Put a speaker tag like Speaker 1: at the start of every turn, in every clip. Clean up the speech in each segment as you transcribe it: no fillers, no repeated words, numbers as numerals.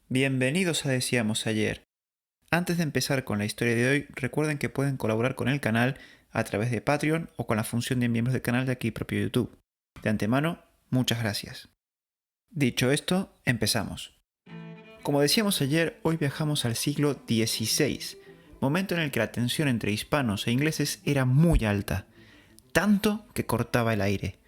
Speaker 1: Bienvenidos a Decíamos Ayer. Antes de empezar con la historia de hoy, recuerden que pueden colaborar con el canal a través de Patreon o con la función de miembros del canal de aquí propio YouTube. De antemano, muchas gracias. Dicho esto, empezamos. Como decíamos ayer, hoy viajamos al siglo XVI, momento en el que la tensión entre hispanos e ingleses era muy alta, tanto que cortaba el aire.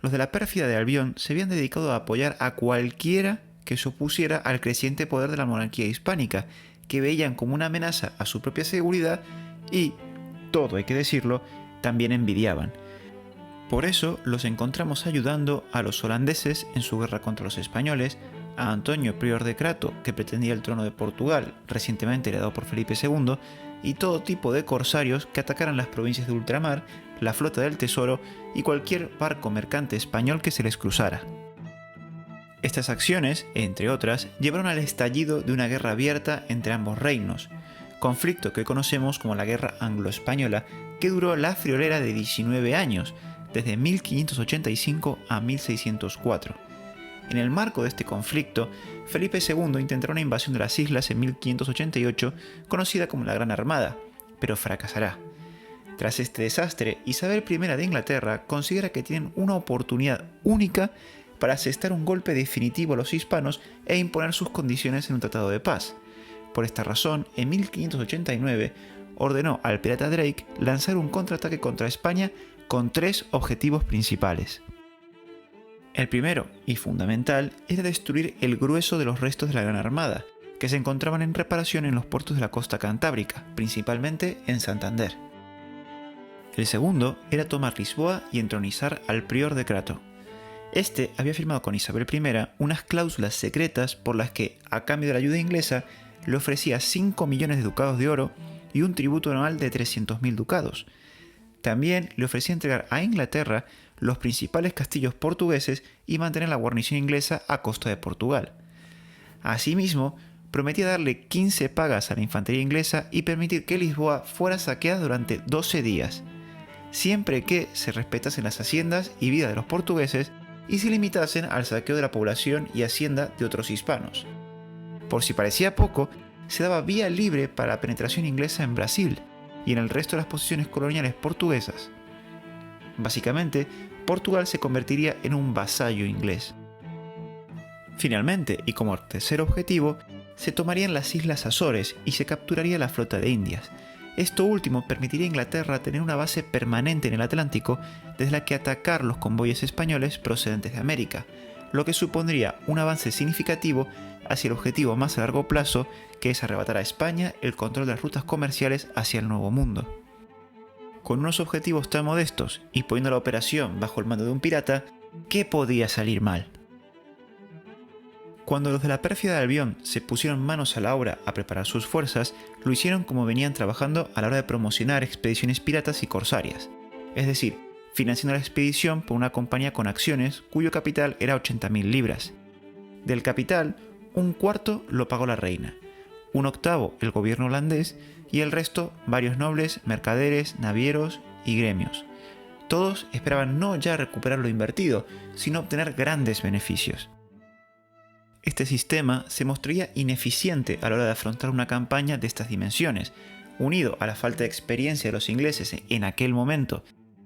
Speaker 1: Los de la pérfida de Albión se habían dedicado a apoyar a cualquiera que se opusiera al creciente poder de la monarquía hispánica, que veían como una amenaza a su propia seguridad y, todo hay que decirlo, también envidiaban. Por eso los encontramos ayudando a los holandeses en su guerra contra los españoles, a Antonio Prior de Crato, que pretendía el trono de Portugal, recientemente heredado por Felipe II, y todo tipo de corsarios que atacaran las provincias de ultramar, la flota del tesoro y cualquier barco mercante español que se les cruzara. Estas acciones, entre otras, llevaron al estallido de una guerra abierta entre ambos reinos, conflicto que conocemos como la Guerra Anglo-Española, que duró la friolera de 19 años, desde 1585 a 1604. En el marco de este conflicto, Felipe II intentará una invasión de las islas en 1588, conocida como la Gran Armada, pero fracasará. Tras este desastre, Isabel I de Inglaterra considera que tienen una oportunidad única para asestar un golpe definitivo a los hispanos e imponer sus condiciones en un tratado de paz. Por esta razón, en 1589 ordenó al pirata Drake lanzar un contraataque contra España con tres objetivos principales. El primero, y fundamental, era destruir el grueso de los restos de la Gran Armada, que se encontraban en reparación en los puertos de la costa cantábrica, principalmente en Santander. El segundo era tomar Lisboa y entronizar al Prior de Crato. Este había firmado con Isabel I unas cláusulas secretas por las que, a cambio de la ayuda inglesa, le ofrecía 5 millones de ducados de oro y un tributo anual de 300.000 ducados. También le ofrecía entregar a Inglaterra los principales castillos portugueses y mantener la guarnición inglesa a costa de Portugal. Asimismo, prometía darle 15 pagas a la infantería inglesa y permitir que Lisboa fuera saqueada durante 12 días, siempre que se respetasen las haciendas y vida de los portugueses y se limitasen al saqueo de la población y hacienda de otros hispanos. Por si parecía poco, se daba vía libre para la penetración inglesa en Brasil y en el resto de las posesiones coloniales portuguesas. Básicamente, Portugal se convertiría en un vasallo inglés. Finalmente, y como tercer objetivo, se tomarían las Islas Azores y se capturaría la flota de Indias. Esto último permitiría a Inglaterra tener una base permanente en el Atlántico desde la que atacar los convoyes españoles procedentes de América, lo que supondría un avance significativo hacia el objetivo más a largo plazo, que es arrebatar a España el control de las rutas comerciales hacia el Nuevo Mundo. Con unos objetivos tan modestos y poniendo la operación bajo el mando de un pirata, ¿qué podía salir mal? Cuando los de la pérfida de Albión se pusieron manos a la obra a preparar sus fuerzas, lo hicieron como venían trabajando a la hora de promocionar expediciones piratas y corsarias, es decir, financiando la expedición por una compañía con acciones cuyo capital era 80.000 libras. Del capital, un cuarto lo pagó la reina, un octavo el gobierno holandés y el resto varios nobles, mercaderes, navieros y gremios. Todos esperaban no ya recuperar lo invertido, sino obtener grandes beneficios. Este sistema se mostraría ineficiente a la hora de afrontar una campaña de estas dimensiones, unido a la falta de experiencia de los ingleses en aquel momento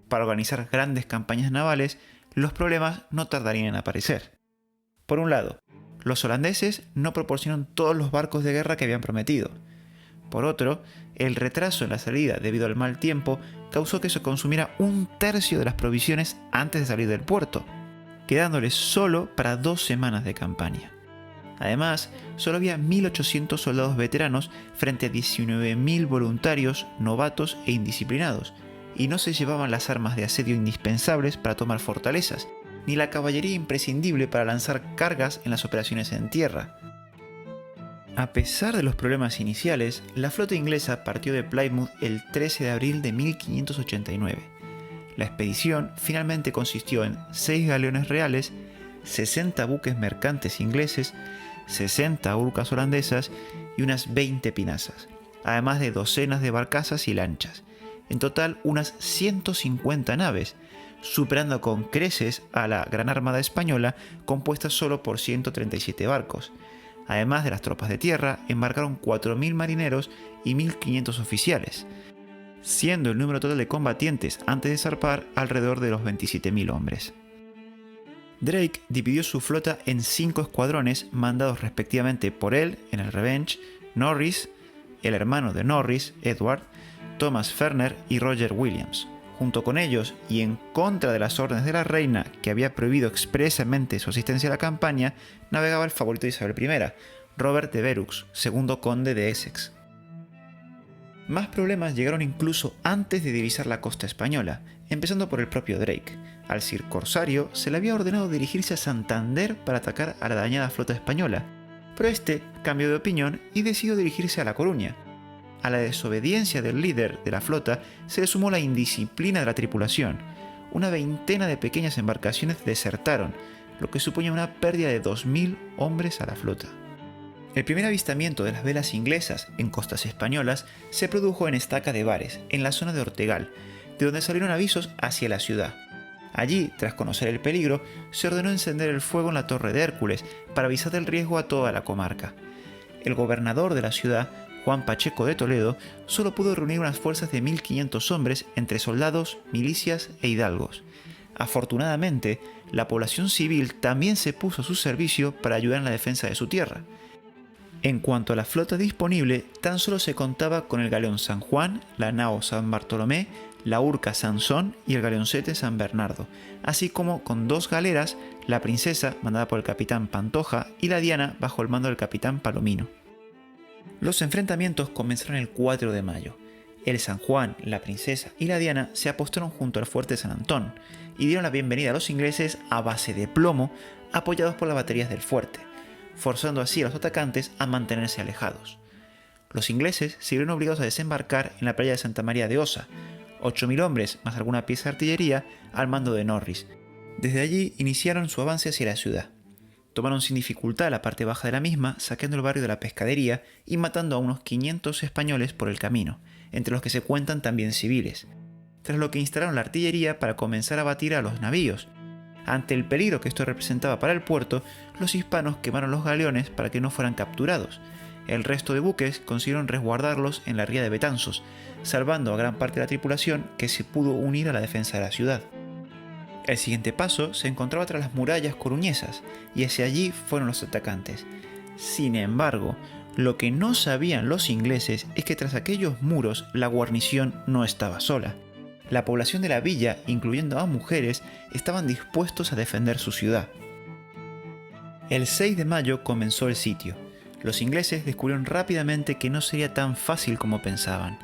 Speaker 1: para organizar grandes campañas navales. Los problemas no tardarían en aparecer. Por un lado, los holandeses no proporcionaron todos los barcos de guerra que habían prometido. Por otro, el retraso en la salida debido al mal tiempo causó que se consumiera un tercio de las provisiones antes de salir del puerto, quedándoles solo para 2 semanas de campaña. Además, solo había 1.800 soldados veteranos frente a 19.000 voluntarios, novatos e indisciplinados, y no se llevaban las armas de asedio indispensables para tomar fortalezas, ni la caballería imprescindible para lanzar cargas en las operaciones en tierra. A pesar de los problemas iniciales, la flota inglesa partió de Plymouth el 13 de abril de 1589. La expedición finalmente consistió en 6 galeones reales, 60 buques mercantes ingleses, 60 urcas holandesas y unas 20 pinazas, además de docenas de barcazas y lanchas. En total, unas 150 naves, superando con creces a la Gran Armada Española, compuesta solo por 137 barcos. Además de las tropas de tierra, embarcaron 4.000 marineros y 1.500 oficiales, siendo el número total de combatientes antes de zarpar alrededor de los 27.000 hombres. Drake dividió su flota en 5 escuadrones mandados respectivamente por él en el Revenge, Norris, el hermano de Norris, Edward, Thomas Ferner y Roger Williams. Junto con ellos, y en contra de las órdenes de la reina, que había prohibido expresamente su asistencia a la campaña, navegaba el favorito de Isabel I, Robert de Verux, segundo conde de Essex. Más problemas llegaron incluso antes de divisar la costa española, empezando por el propio Drake. Al Sir Corsario se le había ordenado dirigirse a Santander para atacar a la dañada flota española, pero este cambió de opinión y decidió dirigirse a La Coruña. A la desobediencia del líder de la flota se le sumó la indisciplina de la tripulación. Una veintena de pequeñas embarcaciones desertaron, lo que suponía una pérdida de 2.000 hombres a la flota. El primer avistamiento de las velas inglesas en costas españolas se produjo en Estaca de Bares, en la zona de Ortegal, de donde salieron avisos hacia la ciudad. Allí, tras conocer el peligro, se ordenó encender el fuego en la Torre de Hércules para avisar del riesgo a toda la comarca. El gobernador de la ciudad, Juan Pacheco de Toledo, solo pudo reunir unas fuerzas de 1.500 hombres entre soldados, milicias e hidalgos. Afortunadamente, la población civil también se puso a su servicio para ayudar en la defensa de su tierra. En cuanto a la flota disponible, tan solo se contaba con el galeón San Juan, la nao San Bartolomé, la urca Sansón y el galeoncete San Bernardo, así como con 2 galeras, la Princesa, mandada por el capitán Pantoja, y la Diana, bajo el mando del capitán Palomino. Los enfrentamientos comenzaron el 4 de mayo. El San Juan, la Princesa y la Diana se apostaron junto al fuerte San Antón y dieron la bienvenida a los ingleses a base de plomo, apoyados por las baterías del fuerte, forzando así a los atacantes a mantenerse alejados. Los ingleses se vieron obligados a desembarcar en la playa de Santa María de Osa, 8.000 hombres más alguna pieza de artillería al mando de Norris. Desde allí iniciaron su avance hacia la ciudad. Tomaron sin dificultad la parte baja de la misma, saqueando el barrio de la Pescadería y matando a unos 500 españoles por el camino, entre los que se cuentan también civiles, tras lo que instalaron la artillería para comenzar a batir a los navíos. Ante el peligro que esto representaba para el puerto, los hispanos quemaron los galeones para que no fueran capturados. El resto de buques consiguieron resguardarlos en la ría de Betanzos, salvando a gran parte de la tripulación que se pudo unir a la defensa de la ciudad. El siguiente paso se encontraba tras las murallas coruñesas, y hacia allí fueron los atacantes. Sin embargo, lo que no sabían los ingleses es que tras aquellos muros la guarnición no estaba sola. La población de la villa, incluyendo a mujeres, estaban dispuestos a defender su ciudad. El 6 de mayo comenzó el sitio. Los ingleses descubrieron rápidamente que no sería tan fácil como pensaban.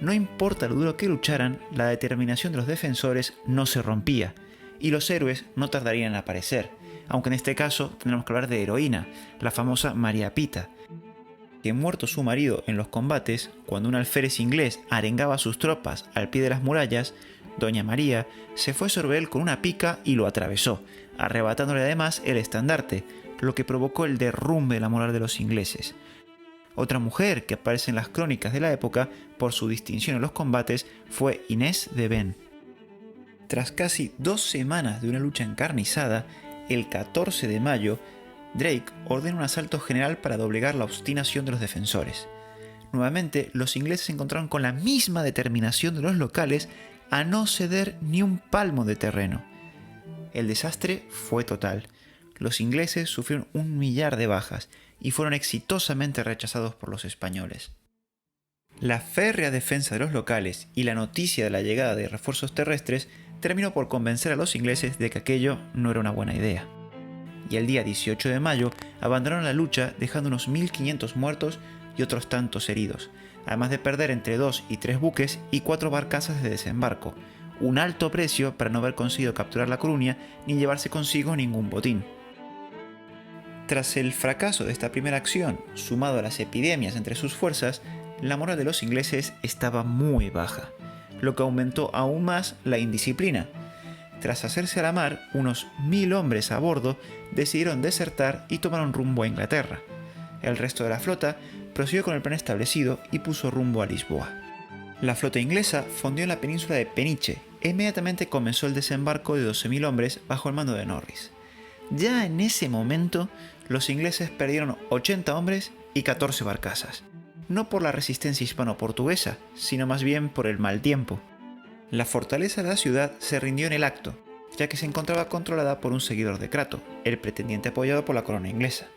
Speaker 1: No importa lo duro que lucharan, la determinación de los defensores no se rompía, y los héroes no tardarían en aparecer, aunque en este caso tendremos que hablar de heroína, la famosa María Pita, que muerto su marido en los combates, cuando un alférez inglés arengaba a sus tropas al pie de las murallas, doña María se fue sobre él con una pica y lo atravesó, arrebatándole además el estandarte, lo que provocó el derrumbe de la moral de los ingleses. Otra mujer que aparece en las crónicas de la época por su distinción en los combates fue Inés de Ben. Tras casi 2 semanas de una lucha encarnizada, el 14 de mayo, Drake ordena un asalto general para doblegar la obstinación de los defensores. Nuevamente, los ingleses se encontraron con la misma determinación de los locales a no ceder ni un palmo de terreno. El desastre fue total. Los ingleses sufrieron 1 millar de bajas y fueron exitosamente rechazados por los españoles. La férrea defensa de los locales y la noticia de la llegada de refuerzos terrestres terminó por convencer a los ingleses de que aquello no era una buena idea. Y el día 18 de mayo abandonaron la lucha dejando unos 1.500 muertos y otros tantos heridos, además de perder entre 2 y 3 buques y 4 barcazas de desembarco, un alto precio para no haber conseguido capturar La Coruña ni llevarse consigo ningún botín. Tras el fracaso de esta primera acción, sumado a las epidemias entre sus fuerzas, la moral de los ingleses estaba muy baja, lo que aumentó aún más la indisciplina. Tras hacerse a la mar, unos 1.000 hombres a bordo decidieron desertar y tomaron rumbo a Inglaterra. El resto de la flota prosiguió con el plan establecido y puso rumbo a Lisboa. La flota inglesa fondeó en la península de Peniche e inmediatamente comenzó el desembarco de 12.000 hombres bajo el mando de Norris. Ya en ese momento, los ingleses perdieron 80 hombres y 14 barcazas. No por la resistencia hispano-portuguesa, sino más bien por el mal tiempo. La fortaleza de la ciudad se rindió en el acto, ya que se encontraba controlada por un seguidor de Crato, el pretendiente apoyado por la corona inglesa.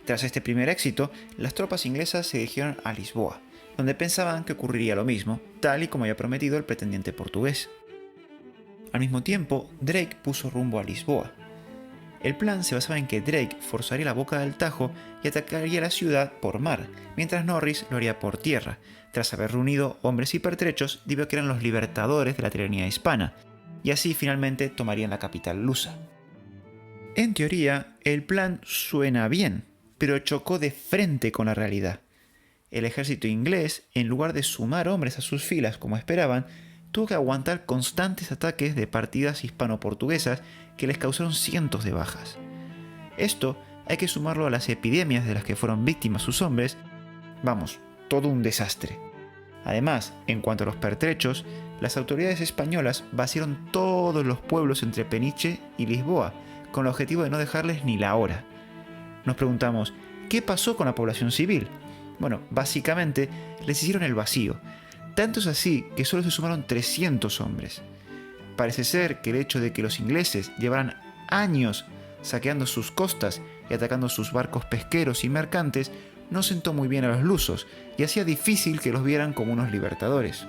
Speaker 1: Tras este primer éxito, las tropas inglesas se dirigieron a Lisboa, donde pensaban que ocurriría lo mismo, tal y como había prometido el pretendiente portugués. Al mismo tiempo, Drake puso rumbo a Lisboa. El plan se basaba en que Drake forzaría la boca del Tajo y atacaría la ciudad por mar, mientras Norris lo haría por tierra, tras haber reunido hombres y pertrechos debido a que eran los libertadores de la tiranía hispana, y así finalmente tomarían la capital lusa. En teoría, el plan suena bien, pero chocó de frente con la realidad. El ejército inglés, en lugar de sumar hombres a sus filas como esperaban, tuvo que aguantar constantes ataques de partidas hispano-portuguesas que les causaron cientos de bajas. Esto hay que sumarlo a las epidemias de las que fueron víctimas sus hombres. Vamos, todo un desastre. Además, en cuanto a los pertrechos, las autoridades españolas vaciaron todos los pueblos entre Peniche y Lisboa, con el objetivo de no dejarles ni la hora. Nos preguntamos, ¿qué pasó con la población civil? Bueno, básicamente les hicieron el vacío. Tanto es así que solo se sumaron 300 hombres. Parece ser que el hecho de que los ingleses llevaran años saqueando sus costas y atacando sus barcos pesqueros y mercantes no sentó muy bien a los lusos y hacía difícil que los vieran como unos libertadores.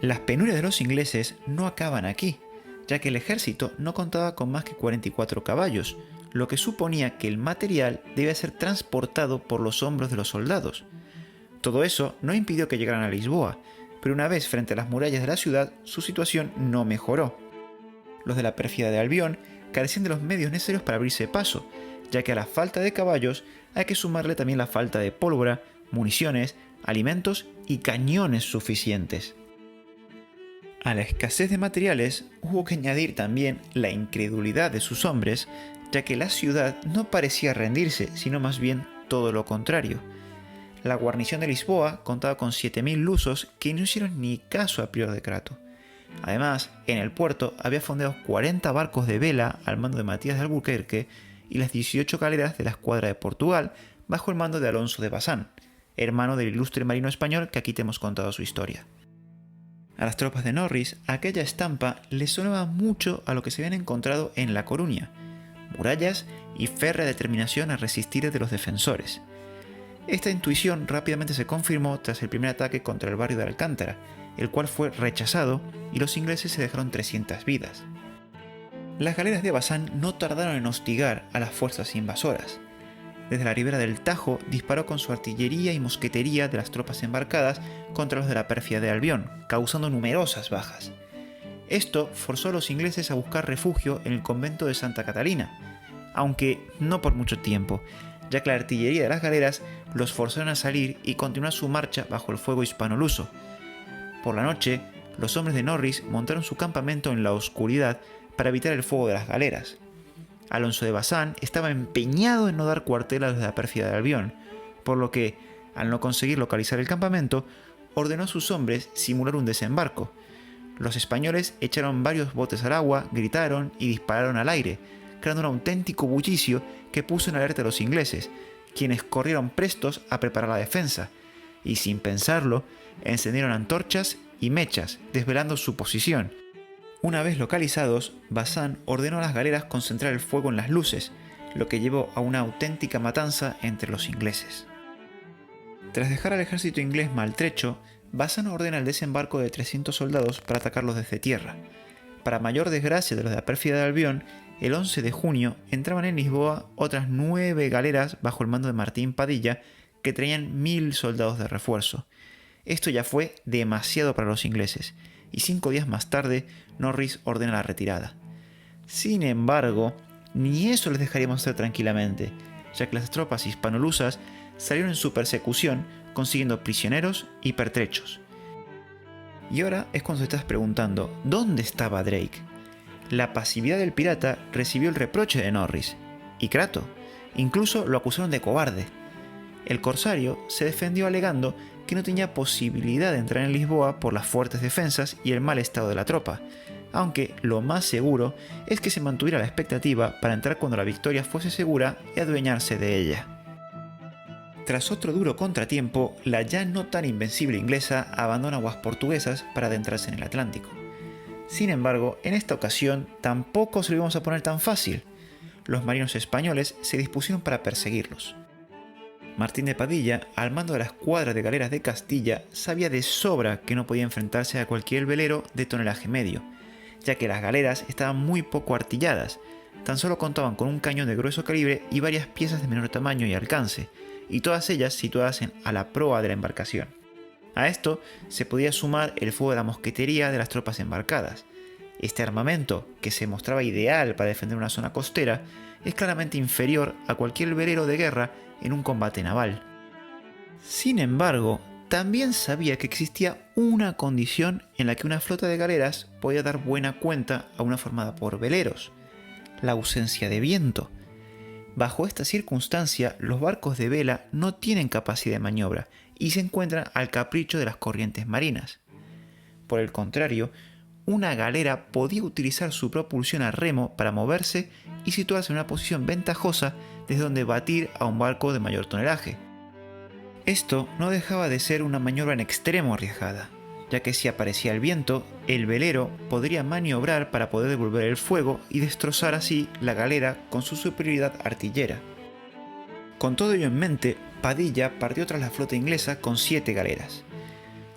Speaker 1: Las penurias de los ingleses no acaban aquí, ya que el ejército no contaba con más que 44 caballos, lo que suponía que el material debía ser transportado por los hombros de los soldados. Todo eso no impidió que llegaran a Lisboa, pero una vez frente a las murallas de la ciudad, su situación no mejoró. Los de la pérfida de Albión carecían de los medios necesarios para abrirse paso, ya que a la falta de caballos hay que sumarle también la falta de pólvora, municiones, alimentos y cañones suficientes. A la escasez de materiales hubo que añadir también la incredulidad de sus hombres, ya que la ciudad no parecía rendirse, sino más bien todo lo contrario. La guarnición de Lisboa contaba con 7.000 lusos que no hicieron ni caso a Prior de Crato. Además, en el puerto había fondeado 40 barcos de vela al mando de Matías de Alburquerque y las 18 galeras de la escuadra de Portugal bajo el mando de Alonso de Bazán, hermano del ilustre marino español que aquí te hemos contado su historia. A las tropas de Norris, aquella estampa les sonaba mucho a lo que se habían encontrado en La Coruña: murallas y férrea determinación a resistir de los defensores. Esta intuición rápidamente se confirmó tras el primer ataque contra el barrio de Alcántara, el cual fue rechazado y los ingleses se dejaron 300 vidas. Las galeras de Bazán no tardaron en hostigar a las fuerzas invasoras. Desde la ribera del Tajo disparó con su artillería y mosquetería de las tropas embarcadas contra los de la pérfida de Albión, causando numerosas bajas. Esto forzó a los ingleses a buscar refugio en el convento de Santa Catalina, aunque no por mucho tiempo, ya que la artillería de las galeras los forzaron a salir y continuar su marcha bajo el fuego hispano-luso. Por la noche, los hombres de Norris montaron su campamento en la oscuridad para evitar el fuego de las galeras. Alonso de Bazán estaba empeñado en no dar cuartel a los de la pérfida de Albión, por lo que, al no conseguir localizar el campamento, ordenó a sus hombres simular un desembarco. Los españoles echaron varios botes al agua, gritaron y dispararon al aire, creando un auténtico bullicio que puso en alerta a los ingleses, quienes corrieron prestos a preparar la defensa, y sin pensarlo, encendieron antorchas y mechas, desvelando su posición. Una vez localizados, Bazán ordenó a las galeras concentrar el fuego en las luces, lo que llevó a una auténtica matanza entre los ingleses. Tras dejar al ejército inglés maltrecho, Bazán ordena el desembarco de 300 soldados para atacarlos desde tierra. Para mayor desgracia de los de la pérfida de Albión, el 11 de junio entraban en Lisboa otras 9 galeras bajo el mando de Martín Padilla que traían 1.000 soldados de refuerzo. Esto ya fue demasiado para los ingleses, y 5 días más tarde Norris ordena la retirada. Sin embargo, ni eso les dejaríamos hacer tranquilamente, ya que las tropas hispanolusas salieron en su persecución consiguiendo prisioneros y pertrechos. Y ahora es cuando te estás preguntando, ¿dónde estaba Drake? La pasividad del pirata recibió el reproche de Norris, y Crato incluso lo acusaron de cobarde. El corsario se defendió alegando que no tenía posibilidad de entrar en Lisboa por las fuertes defensas y el mal estado de la tropa, aunque lo más seguro es que se mantuviera la expectativa para entrar cuando la victoria fuese segura y adueñarse de ella. Tras otro duro contratiempo, la ya no tan invencible inglesa abandona aguas portuguesas para adentrarse en el Atlántico. Sin embargo, en esta ocasión tampoco se lo íbamos a poner tan fácil. Los marinos españoles se dispusieron para perseguirlos. Martín de Padilla, al mando de la escuadra de galeras de Castilla, sabía de sobra que no podía enfrentarse a cualquier velero de tonelaje medio, ya que las galeras estaban muy poco artilladas, tan solo contaban con un cañón de grueso calibre y varias piezas de menor tamaño y alcance, y todas ellas situadas a la proa de la embarcación. A esto se podía sumar el fuego de la mosquetería de las tropas embarcadas. Este armamento, que se mostraba ideal para defender una zona costera, es claramente inferior a cualquier velero de guerra en un combate naval. Sin embargo, también sabía que existía una condición en la que una flota de galeras podía dar buena cuenta a una formada por veleros: la ausencia de viento. Bajo esta circunstancia, los barcos de vela no tienen capacidad de maniobra y se encuentran al capricho de las corrientes marinas. Por el contrario, una galera podía utilizar su propulsión a remo para moverse y situarse en una posición ventajosa desde donde batir a un barco de mayor tonelaje. Esto no dejaba de ser una maniobra en extremo arriesgada, ya que si aparecía el viento, el velero podría maniobrar para poder devolver el fuego y destrozar así la galera con su superioridad artillera. Con todo ello en mente, Padilla partió tras la flota inglesa con 7 galeras.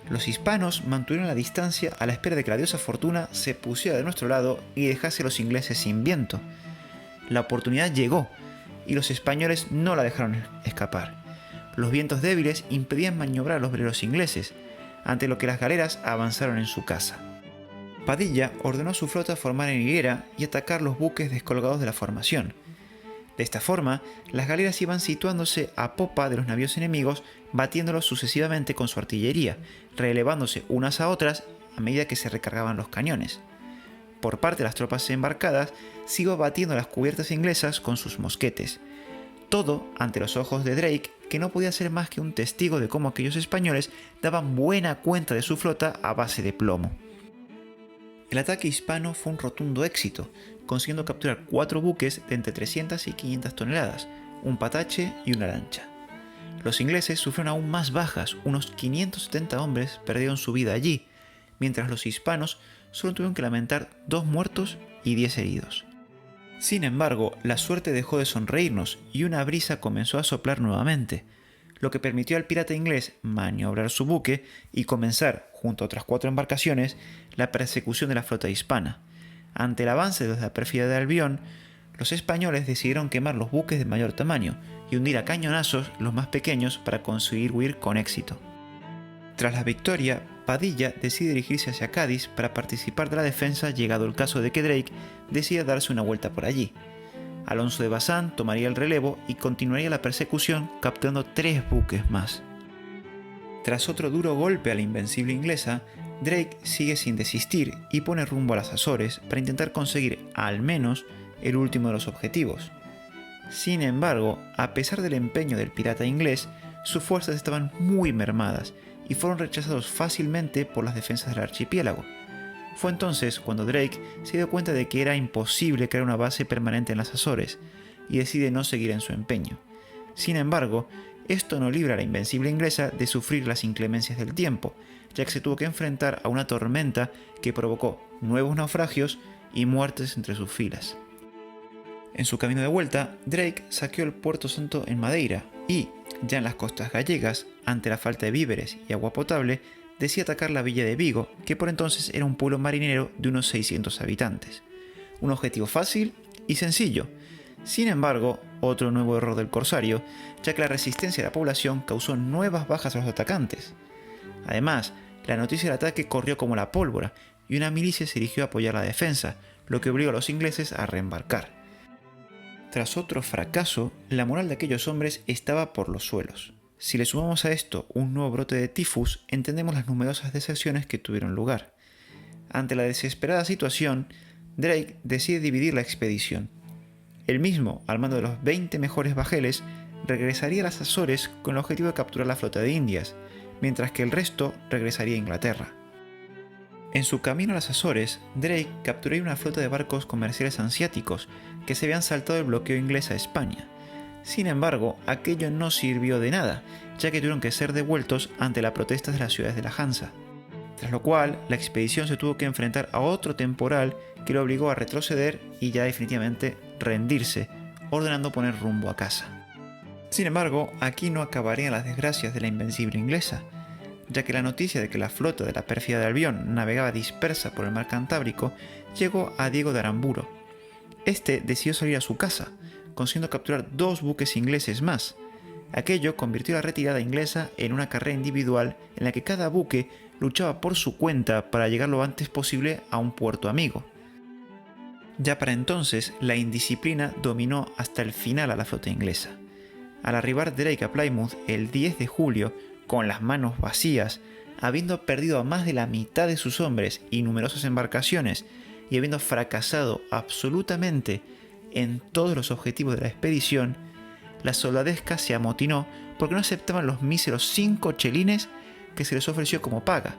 Speaker 1: Los hispanos mantuvieron la distancia a la espera de que la diosa Fortuna se pusiera de nuestro lado y dejase a los ingleses sin viento. La oportunidad llegó y los españoles no la dejaron escapar. Los vientos débiles impedían maniobrar a los veleros ingleses, ante lo que las galeras avanzaron en su caza. Padilla ordenó a su flota formar en hilera y atacar los buques descolgados de la formación. De esta forma, las galeras iban situándose a popa de los navíos enemigos, batiéndolos sucesivamente con su artillería, relevándose unas a otras a medida que se recargaban los cañones. Por parte de las tropas embarcadas, se iba batiendo las cubiertas inglesas con sus mosquetes. Todo ante los ojos de Drake, que no podía ser más que un testigo de cómo aquellos españoles daban buena cuenta de su flota a base de plomo. El ataque hispano fue un rotundo éxito, consiguiendo capturar 4 buques de entre 300 y 500 toneladas, un patache y una lancha. Los ingleses sufrieron aún más bajas, unos 570 hombres perdieron su vida allí, mientras los hispanos solo tuvieron que lamentar 2 muertos y 10 heridos. Sin embargo, la suerte dejó de sonreírnos y una brisa comenzó a soplar nuevamente, lo que permitió al pirata inglés maniobrar su buque y comenzar, junto a otras 4 embarcaciones, la persecución de la flota hispana. Ante el avance de la pérfida de Albión, los españoles decidieron quemar los buques de mayor tamaño y hundir a cañonazos los más pequeños para conseguir huir con éxito. Tras la victoria, Padilla decide dirigirse hacia Cádiz para participar de la defensa, llegado el caso de que Drake decida darse una vuelta por allí. Alonso de Bazán tomaría el relevo y continuaría la persecución, capturando 3 buques más. Tras otro duro golpe a la invencible inglesa, Drake sigue sin desistir y pone rumbo a las Azores para intentar conseguir al menos el último de los objetivos. Sin embargo, a pesar del empeño del pirata inglés, sus fuerzas estaban muy mermadas y fueron rechazados fácilmente por las defensas del archipiélago. Fue entonces cuando Drake se dio cuenta de que era imposible crear una base permanente en las Azores y decide no seguir en su empeño. Sin embargo, esto no libra a la invencible inglesa de sufrir las inclemencias del tiempo, ya que se tuvo que enfrentar a una tormenta que provocó nuevos naufragios y muertes entre sus filas. En su camino de vuelta, Drake saqueó el Puerto Santo en Madeira y, ya en las costas gallegas, ante la falta de víveres y agua potable, decide atacar la villa de Vigo, que por entonces era un pueblo marinero de unos 600 habitantes. Un objetivo fácil y sencillo. Sin embargo, otro nuevo error del corsario, ya que la resistencia de la población causó nuevas bajas a los atacantes. Además, la noticia del ataque corrió como la pólvora y una milicia se dirigió a apoyar la defensa, lo que obligó a los ingleses a reembarcar. Tras otro fracaso, la moral de aquellos hombres estaba por los suelos. Si le sumamos a esto un nuevo brote de tifus, entendemos las numerosas deserciones que tuvieron lugar. Ante la desesperada situación, Drake decide dividir la expedición. Él mismo, al mando de los 20 mejores bajeles, regresaría a las Azores con el objetivo de capturar la flota de Indias, mientras que el resto regresaría a Inglaterra. En su camino a las Azores, Drake capturó una flota de barcos comerciales hanseáticos que se habían saltado el bloqueo inglés a España. Sin embargo, aquello no sirvió de nada, ya que tuvieron que ser devueltos ante las protestas de las ciudades de la Hansa. Tras lo cual, la expedición se tuvo que enfrentar a otro temporal que lo obligó a retroceder y ya definitivamente rendirse, ordenando poner rumbo a casa. Sin embargo, aquí no acabarían las desgracias de la invencible inglesa, ya que la noticia de que la flota de la pérfida de Albión navegaba dispersa por el mar Cantábrico llegó a Diego de Aramburo. Este decidió salir a su casa, consiguiendo capturar 2 buques ingleses más. Aquello convirtió la retirada inglesa en una carrera individual en la que cada buque luchaba por su cuenta para llegar lo antes posible a un puerto amigo. Ya para entonces, la indisciplina dominó hasta el final a la flota inglesa. Al arribar Drake a Plymouth el 10 de julio, con las manos vacías, habiendo perdido a más de la mitad de sus hombres y numerosas embarcaciones, y habiendo fracasado absolutamente en todos los objetivos de la expedición, la soldadesca se amotinó porque no aceptaban los míseros 5 chelines que se les ofreció como paga,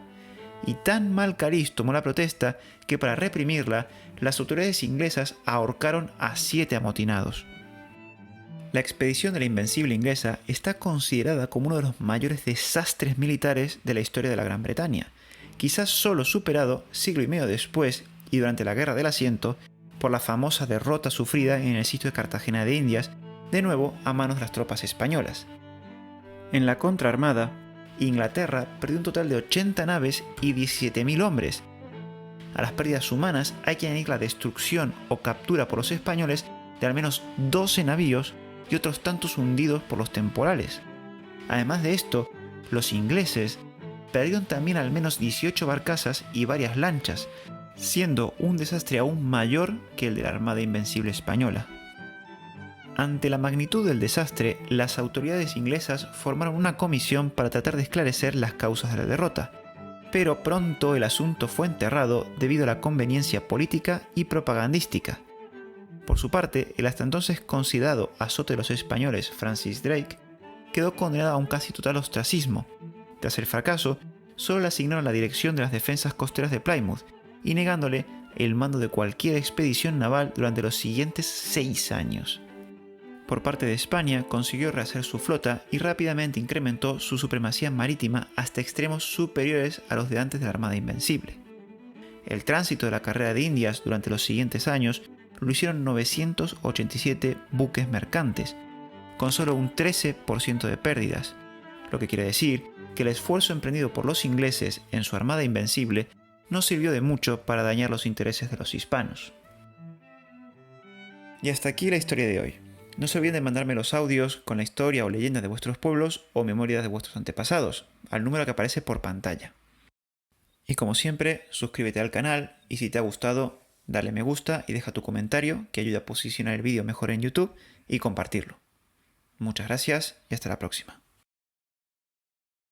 Speaker 1: y tan mal cariz tomó la protesta que para reprimirla, las autoridades inglesas ahorcaron a 7 amotinados. La expedición de la Invencible inglesa está considerada como uno de los mayores desastres militares de la historia de la Gran Bretaña, quizás solo superado siglo y medio después y durante la Guerra del Asiento por la famosa derrota sufrida en el sitio de Cartagena de Indias, de nuevo a manos de las tropas españolas. En la contraarmada, Inglaterra perdió un total de 80 naves y 17.000 hombres. A las pérdidas humanas hay que añadir la destrucción o captura por los españoles de al menos 12 navíos y otros tantos hundidos por los temporales. Además de esto, los ingleses perdieron también al menos 18 barcazas y varias lanchas, siendo un desastre aún mayor que el de la Armada Invencible española. Ante la magnitud del desastre, las autoridades inglesas formaron una comisión para tratar de esclarecer las causas de la derrota, pero pronto el asunto fue enterrado debido a la conveniencia política y propagandística. Por su parte, el hasta entonces considerado azote de los españoles Francis Drake quedó condenado a un casi total ostracismo. Tras el fracaso, solo le asignaron la dirección de las defensas costeras de Plymouth y negándole el mando de cualquier expedición naval durante los siguientes 6 años. Por parte de España, consiguió rehacer su flota y rápidamente incrementó su supremacía marítima hasta extremos superiores a los de antes de la Armada Invencible. El tránsito de la carrera de Indias durante los siguientes años lo hicieron 987 buques mercantes, con solo un 13% de pérdidas, lo que quiere decir que el esfuerzo emprendido por los ingleses en su Armada Invencible no sirvió de mucho para dañar los intereses de los hispanos. Y hasta aquí la historia de hoy. No se olviden de mandarme los audios con la historia o leyendas de vuestros pueblos o memorias de vuestros antepasados, al número que aparece por pantalla. Y como siempre, suscríbete al canal y si te ha gustado, dale me gusta y deja tu comentario que ayuda a posicionar el vídeo mejor en YouTube y compartirlo. Muchas gracias y hasta la próxima.